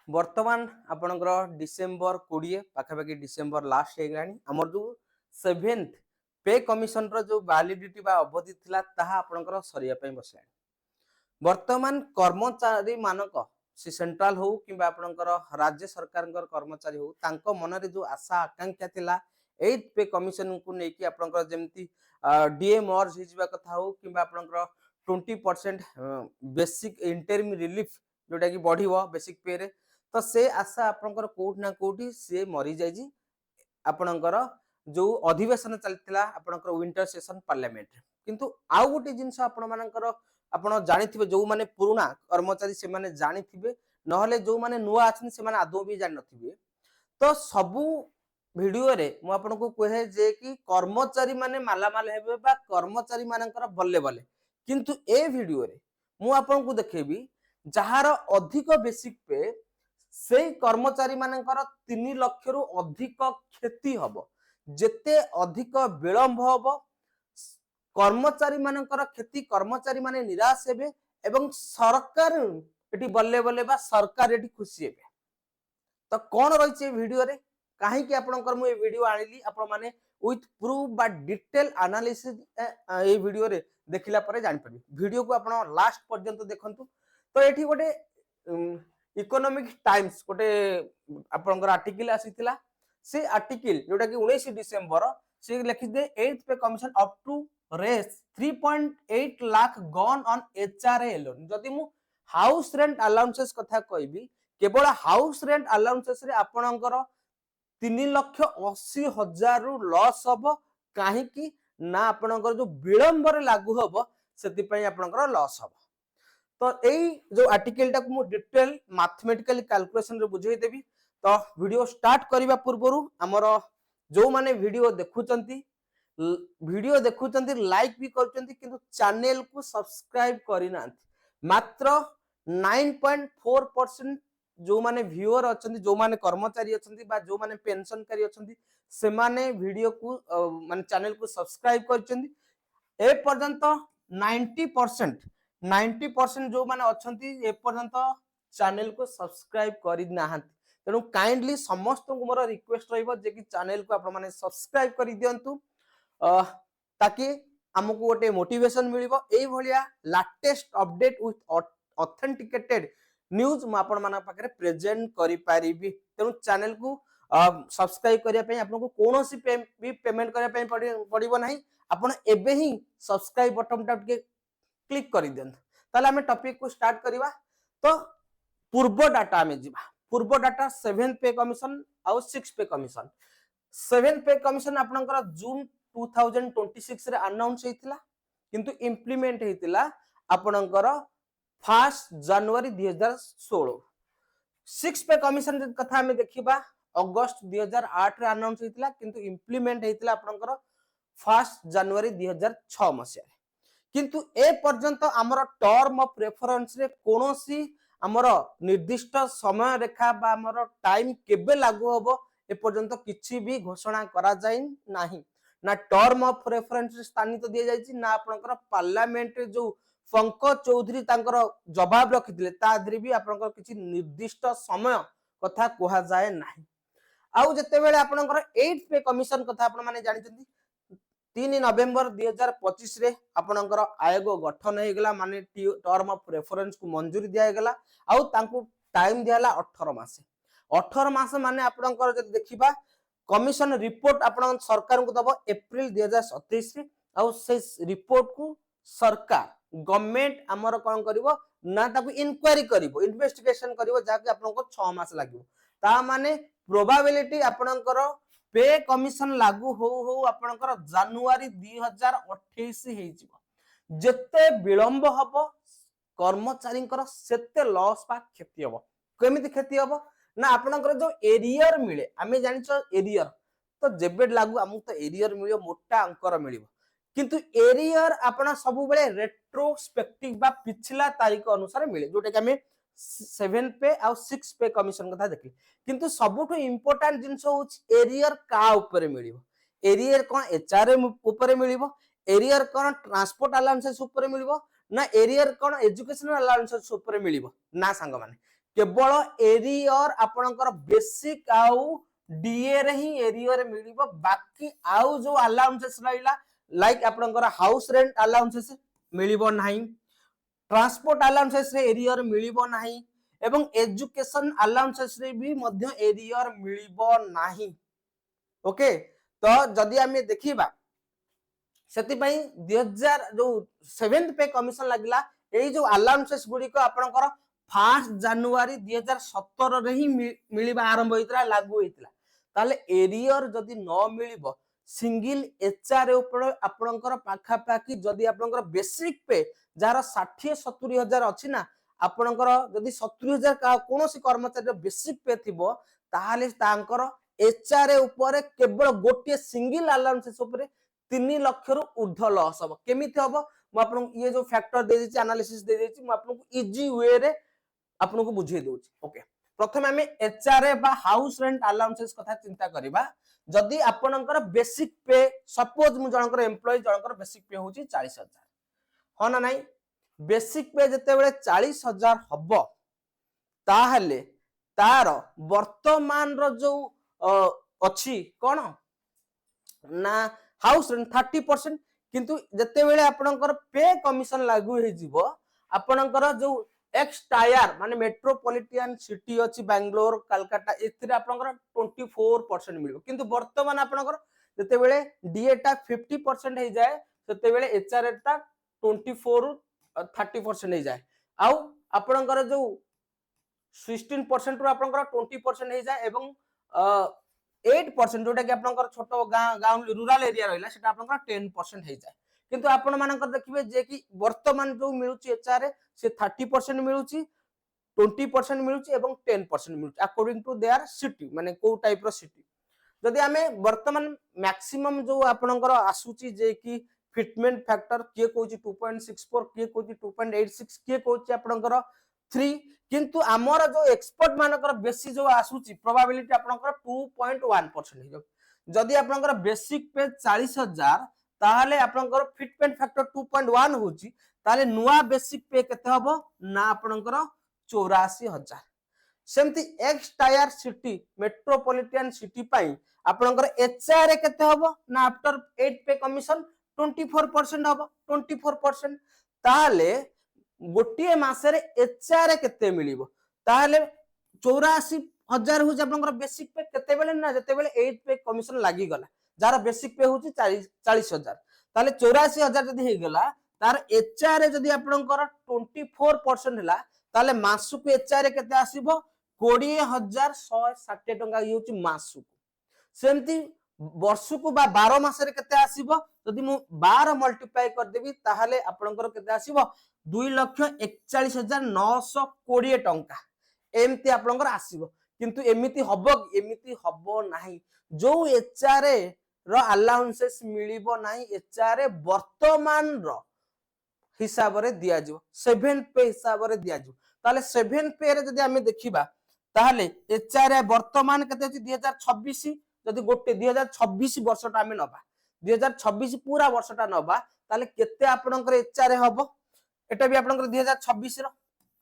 वर्तमान आपणकर December 20 पाखापाखि December last होगलानी आमर जो 7th पे कमिशन रो जो वैलिडिटी बा अवधि थिला ताहा आपणकर सरिया पई बसला। वर्तमान कर्मचारी मानक से सेंट्रल हो कि आपणकर राज्य सरकार कर्मचारी हो तांको मन रे जो आशा आकांक्षा थिला 8th पे कमिशन को नेकी आपणकर जेमती डीए मर्ज हिजबा कथा हो कि आपणकर 20% बेसिक इंटरिम रिलीफ जोटा कि बढ़िबो बेसिक पे रे तो से आशा आपणकर कोट ना कोठी से मरी जायजी आपणकर जो अधिवेशन चलतिला आपणकर विंटर सेशन पार्लियामेंट किंतु आउ गोटे जिंस आपण मानकर आपण जानिथिबे जो माने पुराना कर्मचारी से माने जानिथिबे नहले जो माने नुआ आछन से माने आदौ भी जानि नथिबे तो सबु वीडियो रे मु आपन को कहे जे कि कर्मचारी माने मालामाल हेबे बा कर्मचारी मानकर बल्ले बल्ले किंतु ए वीडियो रे मु आपन को देखेबी जहार अधिक बेसिक पे से कर्मचारी मानकर 3 लाख रु अधिक क्षति हबो जेते अधिक विलंब हबो कर्मचारी मानकर क्षति कर्मचारी माने निराश हेबे एवं सरकार एटी बल्ले बल्ले बा सरकार एटी खुशी हेबे। तो कौन रही वीडियो रे कहीं कि आपनकर मु ए वीडियो आनिली आपण माने विथ प्रूफ बा डिटेल एनालिसिस ए वीडियो रे देखिला परे जानि परबे। वीडियो को आपण लास्ट पर्यंत देखंतु। तो एठी गोटे इकोनॉमिक टाइम्स गोटे आपनकर आर्टिकल आसीथिला से आर्टिकल जोटा कि 19 डिसेंबर से लिखि दे 8th पे कमिशन अप टू रेस 3.8 लाख गन ऑन एचआरए लोन। जदि मु हाउस रेंट अलाउंसेस कथा कहबी केवल हाउस रेंट अलाउंसेस रे आपणकर 3,80,000 रु लॉस हबो काहे कि ना आपणकर जो विलंब रे लागू हबो सेति पई आपणकर लॉस हबो। तो एई जो आर्टिकल टा को मु डिटेल मैथमेटिकली कैलकुलेशन रे बुझाई देबी। तो वीडियो स्टार्ट करिबा पूर्वरु हमर जो माने वीडियो देखुचंती लाइक भी करचंती किंतु चैनल को सब्सक्राइब करिना मात्र 9.4% जो माने व्यूअर अछंती जो माने कर्मचारी अछंती बा जो माने पेंशनकारी अछंती से माने वीडियो को माने चैनल को सब्सक्राइब करचंती ए पर्यंत 90% जो माने अछंती ए पर्यंत चैनल को सब्सक्राइब करि नाहंती तेणु काइंडली समस्त को मोर रिक्वेस्ट रहइबो जे कि चैनल को आपण माने सब्सक्राइब करि दियंतु ताकि हमको गोटे मोटिवेशन मिलिबो एई भलिया latest update with authenticated news म आपण माना पाखरे प्रेजेंट करि पारिबी। तेणु चैनल को सब्सक्राइब करिया पई आपन को कोनोसी भी पेमेंट करिया पई पड़िबो नाही आपण एबे ही सब्सक्राइब बटन टा के क्लिक करि देन ताले हमें टॉपिक को स्टार्ट करिवा। तो पूर्व डाटा में जिबा पूर्व डाटा 7th पे कमिशन आउ 6th पे कमिशन 7th पे कमिशन आपनकर जून 2026 रे अनाउंस हेतिला किंतु इंप्लीमेंट हेतिला आपनकर 1 जनवरी 2016। 6th पे कमिशन कथा में देखिबा अगस्त 2008 रे अनाउंस हेतिला किंतु इंप्लीमेंट हेतिला आपनकर 1 जनवरी 2006 मसिया किंतु ए पर्यंत हमर टर्म ऑफ रेफरेंस रे कोनोसी हमर निर्दिष्ट समय रेखा बा हमर टाइम केबे लागू होबो ए पर्यंत किछि भी घोषणा करा जाय नाही ना टर्म ऑफ रेफरेंस स्थानित दिया जायछि ना आपनकर पार्लियामेंट जो पंकज चौधरी तांकर जवाब रखिथिले ता धरि भी आपनकर किछि निर्दिष्ट समय कथा कोहा जाय नाही। आउ जते बेले आपनकर 8th पे कमिशन कथा आपन माने जानिछन्ती 3 नवंबर 2025 रे आपनकर आयोग गठन हे गेला माने टर्म ऑफ रेफरेंस को मंजूरी दिया गेला आउ तांको टाइम दियाला 18 मास माने आपनकर जति देखिबा कमिशन रिपोर्ट आपन सरकार को दबो अप्रैल 2027 रे आउ से रिपोर्ट को सरकार गवर्नमेंट हमर कोन करिवो ना ताको इंक्वायरी करिवो इन्वेस्टिगेशन करिवो जाके आपन को 6 मास लागिवो ता माने प्रोबेबिलिटी आपनकर पे कमिशन लागू हो आपनकर जनवरी 2028 हेजिवो जते विलंब हबो कर्मचारी सेते लॉस बा क्षति हबो केमिति क्षति हबो ना आपनकर जो एरियर मिले आमे जानिछो एरियर तो जेबे लागू हमु तो एरियर मिलियो मोटा अंकर मिलिबो किंतु एरियर आपना सब बेले रेट्रोस्पेक्टिव बा पिछला तारीख अनुसार मिले जोटे कि हमें 7th पे और 6th पे कमिशन कथा देखि किंतु सबुठो इंपोर्टेंट जिंस होछि एरियर का ऊपर मिलिबो एरियर कोन एचआरएम ऊपर मिलिबो एरियर कोन ट्रांसपोर्ट अलाउंसेस ऊपर मिलिबो ना एरियर कोन एजुकेशनल अलाउंसेस ऊपर मिलिबो ना सांग माने केवल एरियर आपणकर बेसिक आउ डीए रे ही एरियर मिलिबो बाकी आउ जो अलाउंसेस रहिला लाइक आपणकर हाउस रेंट अलाउंसेस मिलिबो नाही ट्रांसपोर्ट अलाउंसेस रे एरियर मिलिबो नाही एवं एजुकेशन अलाउंसेस रे भी मध्य एरियर मिलिबो नाही ओके तो जदि आमे देखिबा सेति पई 2000 जो 7th पे कमिशन लागिला एई जो अलाउंसेस गुडी को आपणकर 1 जनवरी 2017 रे ही मिलिबा आरंभ होइतरा लागू होइतला ताले एरियर जदि न मिलिबो सिंगल एचआर ऊपर आपणकर पाखा पाखी जदि आपणकर बेसिक पे जार 60-70 हजार अछि ना आपणकर जदि 70 हजार कोनोसी कर्मचारी बेसिक पे थिबो ताहाले तांकर एचआर ऊपर केवल गोटे सिंगल अलाउंसेस ऊपर 3 लाख रु ऊर्ध लॉस हम केमिति हम मु आपन ये जो फैक्टर दे देछि एनालिसिस दे देछि मु आपन इजी वे रे आपन को बुझे दोछि ओके प्रथम हमें एचआरए बा हाउस रेंट अलाउंसेस कथा चिंता करबा जदि आपनकर बेसिक पे सपोज मु जनकर एम्प्लॉय जनकर बेसिक पे होछि 40000 हो ना नहीं बेसिक पे जते बेले 40000 हबो ताहले तार वर्तमान रो जो अछि कोन ना हाउस रेंट 30% किंतु जते बेले आपनकर पे कमिशन लागू हे जिवो आपनकर जो एक्स टायर माने मेट्रोपॉलिटन सिटी अछि बेंगलोर कलकत्ता एथिरे आपनकर 24% मिलिबो किंतु वर्तमान आपनकर जते बेले डीए टा 50% हे जाय तते बेले एचआर टा 24 30% हे जाय आउ आपनकर जो 16% रु आपनकर 20% हे जाय एवं 8% जोटा कि आपनकर छोटो गांव रूरल एरिया रहिला सेटा आपनकर 10% हे जाय किंतु आपण मानकर देखिबे जे कि वर्तमान जो मिलुची एचआर से 30% मिलुची 20% मिलुची एवं 10% मिलुची अकॉर्डिंग टू देयर सिटी माने को टाइप रो सिटी जदि हमें वर्तमान मैक्सिमम जो आपनकर आसुची जे कि फिटमेंट फैक्टर के कोची 2.64 के कोची 2.86 के कोची आपनकर 3 किंतु हमर जो एक्सपर्ट मानकर बेसी जो आसुची प्रोबेबिलिटी आपनकर 2.1% हे जदि आपनकर बेसिक पे 40000 ताहले आपनकर फिटमेंट फैक्टर 2.1 होची ताले नुआ बेसिक पे केते हबो ना आपनकर 84000 सेमती x tyre city metropolitan city पई आपनकर एचआर केते हबो ना आफ्टर 8 पे कमिशन 24% हबो 24% ताले गोटिए मासरे एचआर केते मिलिबो ताले 84000 होज आपनकर बेसिक पे केते बेले ना जते बेले 8 पे कमिशन लागी गला जार बेसिक पे होची 40000 ताले 84000 जदी हे गला तार एचआर जदी आपनकर 24% हला ताले मासु को एचआर केते आसीबो 20160 टंका होची मासु सेमती वर्ष को बा 12 मासरे केते आसीबो जदी मु 12 मल्टीप्लाई कर देबी ताहाले आपनकर केते आसीबो 2,41,920 टंका एमती आपनकर आसीबो किंतु एमिति हबो नाही जो एचआरए रो अलाउंसेस मिलिबो नाही एचआरए वर्तमान रो हिसाब रे दिया जो 7 पे हिसाब रे दिया जो ताले 7 पे रे जदी हमें देखिबा ताले एचआरए वर्तमान केते अछि 2026 जदी गोटे 2026 वर्षटा हमें नबा 2026 पूरा वर्षटा नबा ताले केते आपनकर एचआरए हबो एटा भी आपनकर 2026 रो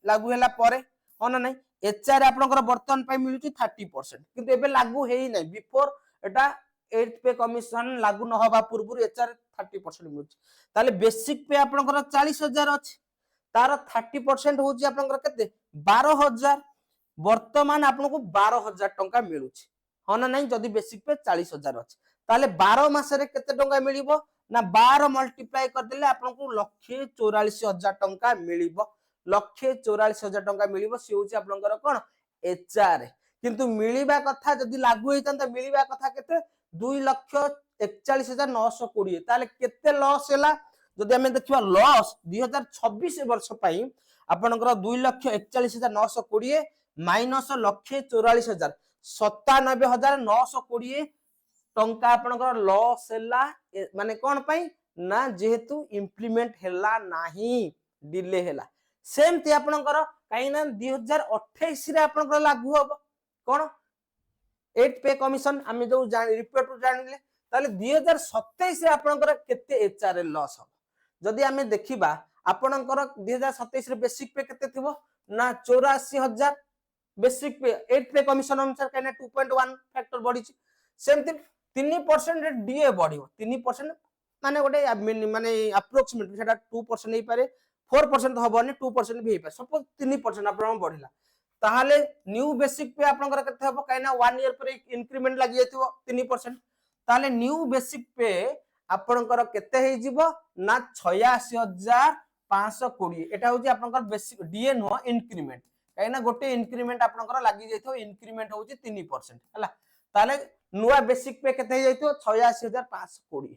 लागू हैला परे होना नै एचआर आपनकर वर्तमान पय मिलुची 30% किंतु एबे लागू हेई नै बिफोर एटा 8th पे कमिशन लागू न होबा पूर्व एचआर 30% मिलुची ताले बेसिक पे आपनकर 40000 अछि तार 30% होची आपनकर केते 12000 वर्तमान आपनको 12000 टंका मिलुची होना नै जदी बेसिक पे 40000 अछि ताले 12 मासरे केते टंका मिलिबो ना 12 मल्टीप्लाई कर देले आपनको 1,44,000 टंका मिलिबो 1,44,000 टंका मिलिबो से होची आपनकर कोन एचआर किंतु मिलिबा कथा जदी लागू हेतन मिलिबा कथा केते 2,41,920 ताले केते लॉस हैला जदी हमें देखिबा लॉस 2026 वर्ष पई आपनकर 2,41,920 माइनस 1,44,000 97,920 टंका आपनकर लॉस हैला माने कोन पई ना जेहेतु इंप्लीमेंट हैला नाही डिले हैला सेमती आपनकर काई ना 2028 रे आपनकर लागू होबो कोन 8 पे कमिशन हम जो रिपोर्ट जानिले ताले 2027 रे आपनकर केते एचआर लॉस हो जदी हमें देखिबा आपनकर 2027 रे बेसिक पे केते थिबो ना 84,000 बेसिक पे 8 पे कमिशन अनुसार कहना 2.1 फैक्टर बढ़ी सेमती 3% डीए बढ़ियो 3% माने गोटे माने अप्रोक्सीमेटली सेटा 2% नहीं पारे 4% हबनी 2% भी पारे सपोज 3% आपन बढ़िला ताहाले न्यू बेसिक पे आपनकर केते हबो काइना 1 ईयर पर इंक्रीमेंट लागि जेतिबो 3% ताहाले न्यू बेसिक पे आपनकर केते हे जिवो ना 86520 एटा होची आपनकर बेसिक डीए नो इंक्रीमेंट काइना गोटे इंक्रीमेंट आपनकर लागि जेथो इंक्रीमेंट होची 3% हला ताहाले नुवा बेसिक पे केते हे जेतो 86520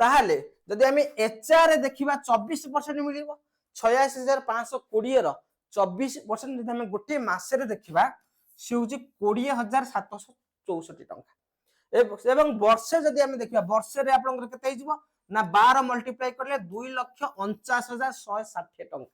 ताहाले जदि हमें एचआर देखिबा 24% मिलिबो 86520 रो 24% जदि हमें गोटे मासे रे देखिबा से होची 20764 टंका एवं वर्षे जदि हमें देखिबा वर्षे रे आपनकर केते हिजबो ना 12 मल्टीप्लाई करले 2,49,160 टंका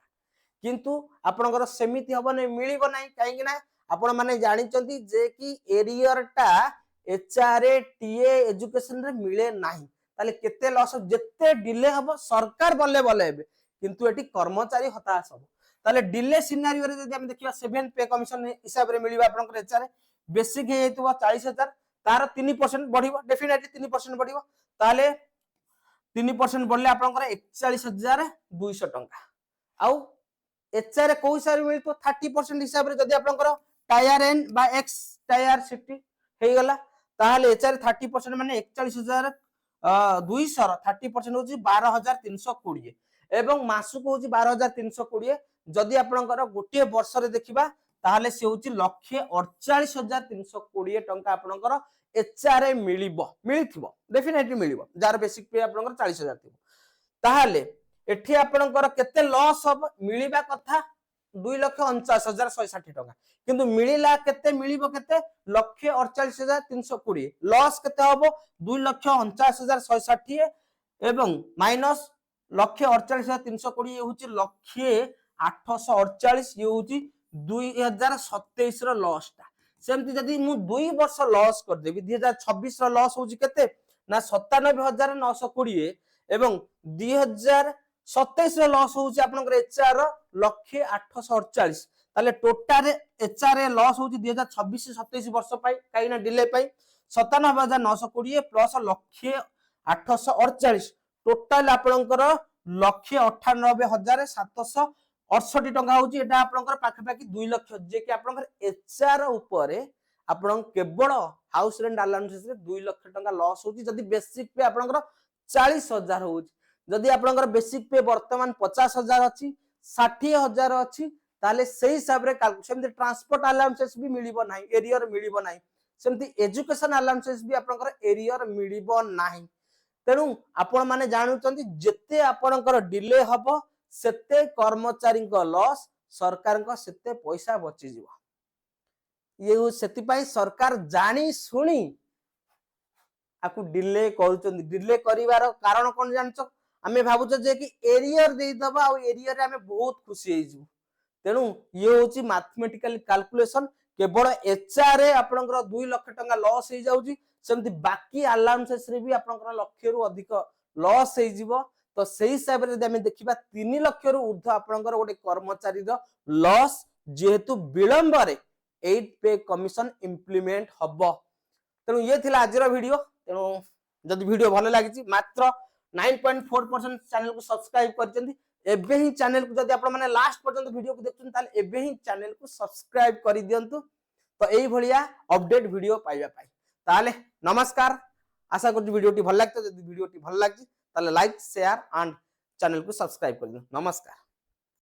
किंतु आपनकर सेमिति हबो नै मिलिबो नै काहे कि ना आपण माने जानि चंती जे कि एरियर टा एचआरए टीए एजुकेशन रे मिले नाही ताले केते लॉस जत्ते डिले हबो सरकार बल्ले बल्ले हेबे किंतु एटी कर्मचारी हताश हबो ताले डिले सिनारियो रे जदि हम देखिबा 7 पे कमिशन हिसाब रे मिलिबा आपनकर एचआरए बेसिक हे हेतुवा 40000 तार 3% बढ़िबो डेफिनेटली 3% बढ़िबो ताले 3% बढ़ले आपनकर 41200 टंका आउ एचआर को हिसाब रे मिलतो 30% हिसाब रे जदि आपनकर टायर एन बा एक्स टायर सिटी हे गला ताले एचआर 30% माने 41200 रो 30% होची 12320 एवं मासु को होची 12320 जदि आपनकर गोटे वर्ष रे देखिबा ताले से होची 1,48,320 टंका आपनकर एचआरए मिलिथिबो डेफिनेटली मिलिबो जार बेसिक पे आपनकर 40000 थिबो ताले एठी आपनकर केते लॉस अब मिलिबा कथा 2,49,160 टंका किंतु मिलिला केते मिलिबो केते 1,48,320 लॉस केते हबो 2,49,160 एवं माइनस 1,48,320 होची 1,848 ये होची 2027 रो लॉस ता सेमती जदी मु 2 वर्ष लॉस कर देबी 2026 रो लॉस होची केते ना 97,920 एवं 2027 रो लॉस होची आपनकर एचआर 1,848 ताले टोटल एचआर लॉस होची 2026-27 वर्ष पाई काइना डिले पाई 97,920 प्लस 1,848 टोटल आपनकर 1,98,768 टंका होची एटा आपनकर पाखे पाखी 2 लाख जे कि आपनकर एचआर ऊपर आपन केवल हाउस रेंट अलाउंसेस रे 2 लाख टंका लॉस होची जदी बेसिक पे आपनकर 40,000 होची जदी आपनकर बेसिक पे वर्तमान 50,000 अछि 60,000 अछि ताले सही हिसाब रे सेमती ट्रांसपोर्ट अलाउंसेस भी मिलिबो नाही एरियर मिलिबो नाही सेमती एजुकेशन अलाउंसेस भी आपनकर एरियर मिलिबो नाही तेनु आपण माने जानु चंती जत्ते आपनकर डिले हबो सेते कर्मचारी को लॉस सरकार को सेते पैसा बची जीवो ये सेति पाई सरकार जानी सुनी आकु डिले करूचंदी डिले करिवार कारण कोन जानचो हमें भाबुछ जे कि एरियर देई दबा आ एरियर रे हमें बहुत खुशी हे जीवो तेनु ये होची मैथमेटिकल कैलकुलेशन केवल एचआर आपनकर 2 लाख टंका लॉस हे जाउची सेमती बाकी अलाउंसेस रे भी आपनकर लक्ष्य रु अधिक लॉस हे जीवो तो सही हिसाब रे हमें देखिबा 3 लाख रु ऊर्ध्व आपनकर गोटे कर्मचारी रो लॉस जेहेतु विलंब रे 8 पे कमिशन इंप्लीमेंट हबो तेनु ये थिला आजर वीडियो तेनु जदि वीडियो भलो लागिची मात्र 9.4% चैनल को सब्सक्राइब करचंदी एबे ही चैनल को जदि आपण माने लास्ट पर्यंत वीडियो को देखछन ताले एबे ही चैनल को सब्सक्राइब करि दियंतु तो एई भलिया अपडेट वीडियो पाइबा पाई ताले नमस्कार आशा करछु वीडियो टी भल लागतो जदि वीडियो टी भल लागजी ताले लाइक शेयर एंड चैनल को सब्सक्राइब कर दियो नमस्कार।